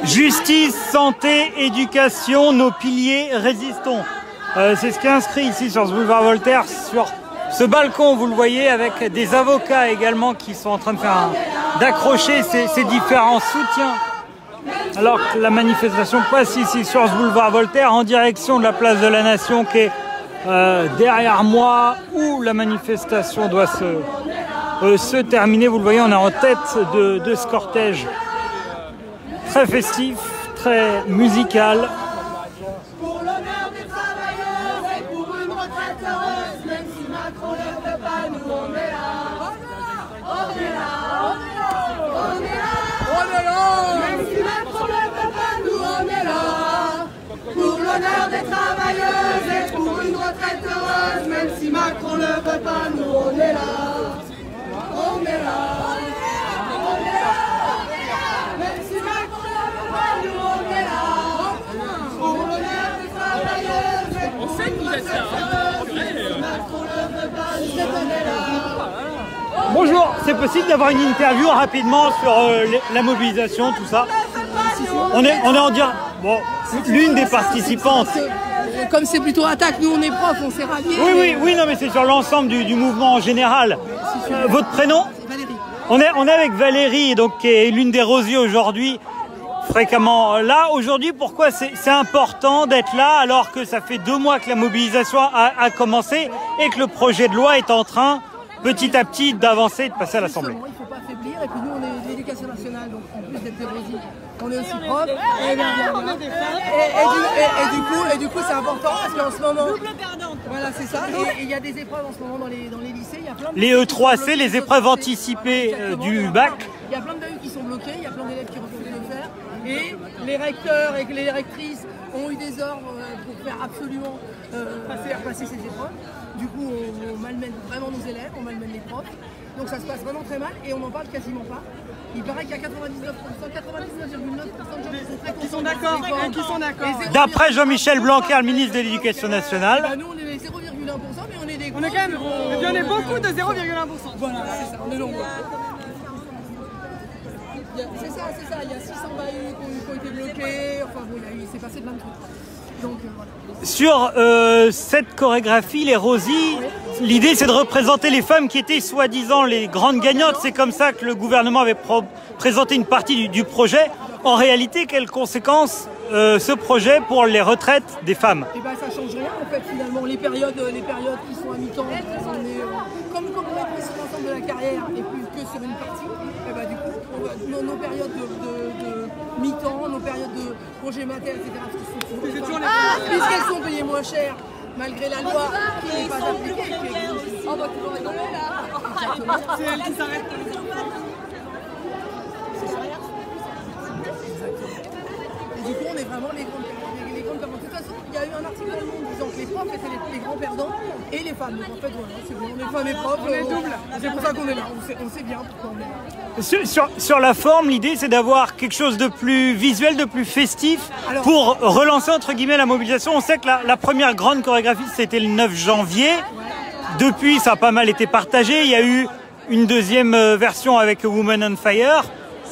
Justice, santé, éducation, nos piliers, résistons. C'est ce qui est inscrit ici sur ce boulevard Voltaire, sur ce balcon, vous le voyez, avec des avocats également qui sont en train de faire d'accrocher ces différents soutiens. Alors que la manifestation passe ici sur ce boulevard Voltaire en direction de la place de la Nation qui est derrière moi, où la manifestation doit se terminer. Vous le voyez, on est en tête de ce cortège très festif, très musical. Pour l'honneur des travailleurs et pour une retraite heureuse, même si Macron ne peut pas, nous on est là. On est là, on est là, on est là, on est là. Même si Macron ne peut pas, nous on est là. Pour l'honneur des travailleuses et pour une retraite heureuse, même si Macron ne peut pas, nous on est là. On est là, on est là, même si Macron ne peut pas, nous on est là. Pour l'honneur des travailleuses et pour une retraite heureuse, même si Macron ne peut pas, nous on est là. Bonjour, c'est possible d'avoir une interview rapidement sur la mobilisation, tout ça? On est en dire. Bon, l'une des participantes. Comme c'est plutôt attaque, nous on est profs, on s'est ralliés. Oui, non, mais c'est sur l'ensemble du mouvement en général. Votre prénom? Valérie. On est avec Valérie, donc, qui est l'une des rosiers aujourd'hui, fréquemment là. Aujourd'hui, pourquoi c'est important d'être là alors que ça fait 2 mois que la mobilisation a commencé et que le projet de loi est en train, petit à petit, d'avancer et de passer à l'Assemblée? Il ne faut pas faiblir, et puis nous on est de l'éducation nationale, donc en plus d'être des rosiers, on est aussi profs. Et du coup c'est important parce qu'en ce moment... Double perdante. Voilà, c'est ça. Et il y a des épreuves en ce moment dans les lycées. Il y a plein de Les E3C, les épreuves anticipées du bac. Il y a plein d'élèves qui sont bloqués, il y a plein d'élèves qui refusent de le faire. Et les recteurs et les rectrices ont eu des ordres pour faire absolument passer ces épreuves. Du coup, on malmène vraiment nos élèves, on malmène les profs. Donc ça se passe vraiment très mal et on n'en parle quasiment pas. Il paraît qu'il y a 99,9% de gens qui sont d'accord. D'après Jean-Michel Blanquer, le ministre de l'Éducation nationale. Bah, nous, on est les 0,1%, mais on est des gros. On est quand même. Et puis on est beaucoup de 0,1%. Voilà, c'est ça, on est nombreux. C'est ça, il y a 600 bahuts qui ont été bloqués. Enfin bon, il s'est passé plein de trucs. Donc voilà. Sur cette chorégraphie, les Rosies, l'idée c'est de représenter les femmes qui étaient soi-disant les grandes gagnantes. C'est comme ça que le gouvernement avait présenté une partie du projet. En réalité, quelles conséquences ce projet pour les retraites des femmes? Eh ben, ça change rien en fait finalement. Les périodes qui sont à mi-temps, comme on est pris sur l'ensemble de la carrière et plus que sur une partie, et ben, du coup nos périodes de mi-temps, nos périodes de congé mater, etc. Puisqu'elles sont payées moins cher, malgré la loi qui n'est pas appliquée. On va toujours rigoler là. Exactement. C'est elle qui s'arrête. Et du coup, on est vraiment les grandes perdants. De toute façon, il y a eu un article dans le Monde disant que les profs étaient les grands perdants et les femmes. Donc en fait, voilà, c'est bon, on est femmes et profs, on est double. C'est pour ça qu'on est là, on sait bien pourquoi on est là. Sur la forme, l'idée c'est d'avoir quelque chose de plus visuel, de plus festif. Alors, pour relancer entre guillemets la mobilisation. On sait que la première grande chorégraphie c'était le 9 janvier. Depuis, ça a pas mal été partagé. Il y a eu une deuxième version avec Women on Fire.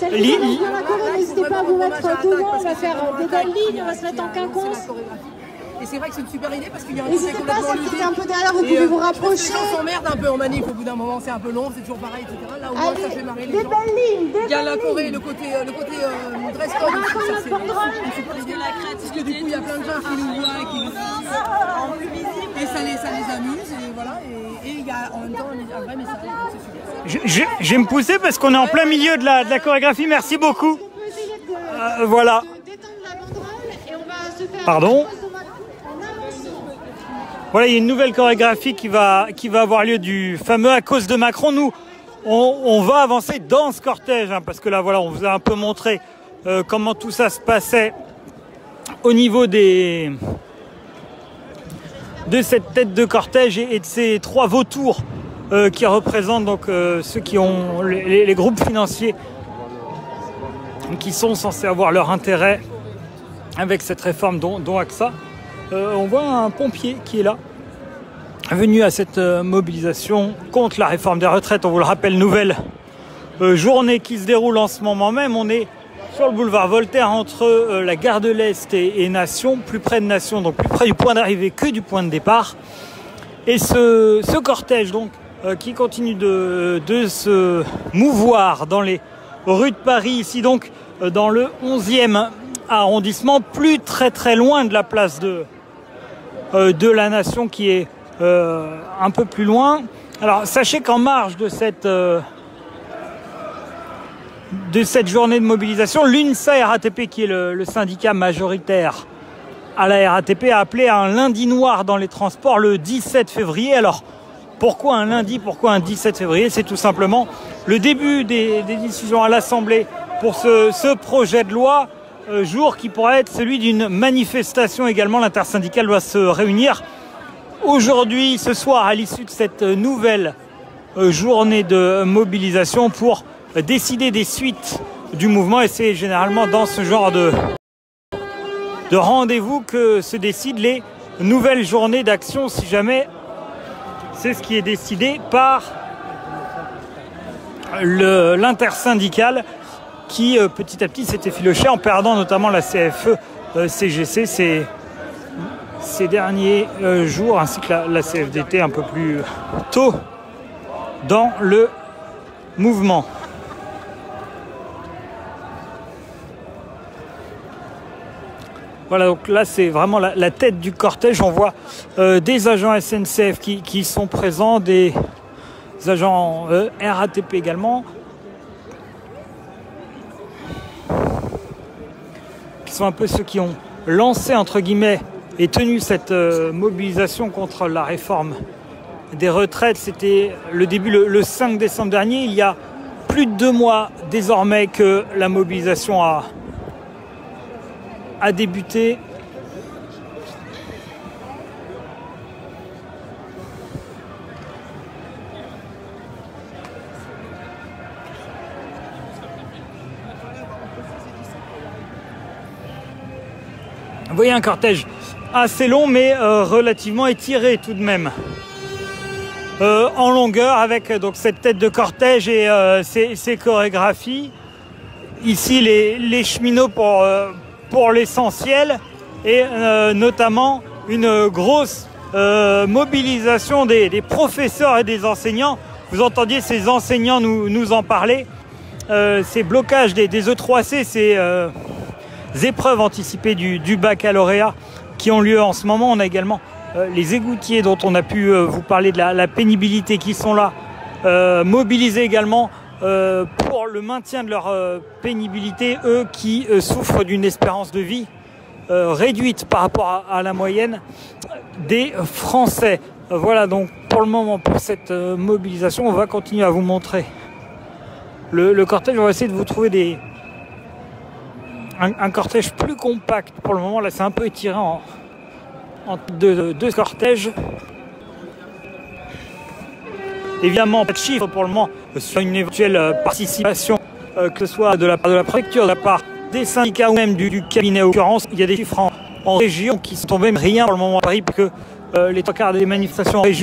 N'hésitez pas à vous mettre tout le monde, on va faire des belles lignes, on va se mettre en quinconce. Et c'est vrai que c'est une super idée parce qu'il y a un côté complètement ludique. Un peu derrière, vous pouvez vous rapprocher. Les gens s'emmerdent un peu en manif au bout d'un moment, c'est un peu long, c'est toujours pareil, etc. Là au moins ça fait marrer les gens. Des belles lignes, il y a la Corée, le côté dress code. Parce que du coup il y a plein de gens qui nous voient et qui nous disent. Et ça les amuse, et voilà. Et il y a en même temps un vrai message, c'est super. Je vais me pousser parce qu'on est en plein milieu de la chorégraphie, merci beaucoup. Voilà. Pardon. Voilà, il y a une nouvelle chorégraphie qui va avoir lieu du fameux à cause de Macron. Nous, on va avancer dans ce cortège, hein, parce que là, voilà, on vous a un peu montré comment tout ça se passait au niveau de cette tête de cortège et de ces 3 vautours qui représentent donc ceux qui ont les groupes financiers qui sont censés avoir leur intérêt avec cette réforme dont AXA. On voit un pompier qui est là, venu à cette mobilisation contre la réforme des retraites. On vous le rappelle, nouvelle journée qui se déroule en ce moment même. On est sur le boulevard Voltaire entre la gare de l'Est et Nation, plus près de Nation, donc plus près du point d'arrivée que du point de départ. Et ce cortège donc qui continue de se mouvoir dans les rues de Paris, ici donc dans le 11e arrondissement, plus très loin de la place de la Nation qui est un peu plus loin. Alors sachez qu'en marge de cette journée de mobilisation, l'UNSA RATP, qui est le syndicat majoritaire à la RATP, a appelé à un lundi noir dans les transports le 17 février. Alors pourquoi un lundi, pourquoi un 17 février? C'est tout simplement le début des décisions à l'Assemblée pour ce projet de loi, jour qui pourrait être celui d'une manifestation également. L'intersyndicale doit se réunir aujourd'hui, ce soir, à l'issue de cette nouvelle journée de mobilisation pour décider des suites du mouvement. Et c'est généralement dans ce genre de rendez-vous que se décident les nouvelles journées d'action, si jamais c'est ce qui est décidé par l'intersyndicale qui petit à petit s'est effiloché en perdant notamment la CFE-CGC ces derniers jours, ainsi que la CFDT un peu plus tôt dans le mouvement. Voilà, donc là c'est vraiment la tête du cortège. On voit des agents SNCF qui sont présents, des agents RATP également, qui sont un peu ceux qui ont lancé entre guillemets et tenu cette mobilisation contre la réforme des retraites. C'était le début le 5 décembre dernier. Il y a plus de 2 mois désormais que la mobilisation a débuté. Vous voyez un cortège assez long mais relativement étiré tout de même en longueur, avec donc cette tête de cortège et ces chorégraphies. Ici les cheminots pour l'essentiel, et notamment une grosse mobilisation des professeurs et des enseignants. Vous entendiez ces enseignants nous en parler. Ces blocages des E3C, ces épreuves anticipées du baccalauréat qui ont lieu en ce moment. On a également les égoutiers dont on a pu vous parler de la pénibilité, qui sont là, mobilisés également pour le maintien de leur pénibilité, eux qui souffrent d'une espérance de vie réduite par rapport à la moyenne des Français. Voilà donc pour le moment pour cette mobilisation. On va continuer à vous montrer le cortège. On va essayer de vous trouver un cortège plus compact pour le moment. Là c'est un peu étiré en deux cortèges. Évidemment, pas de chiffres pour le moment sur une éventuelle participation, que ce soit de la part de la préfecture, de la part des syndicats ou même du cabinet. En l'occurrence, il y a des chiffres en région qui sont tombés, mais rien pour le moment à Paris, parce que les 3 quarts des manifestations en région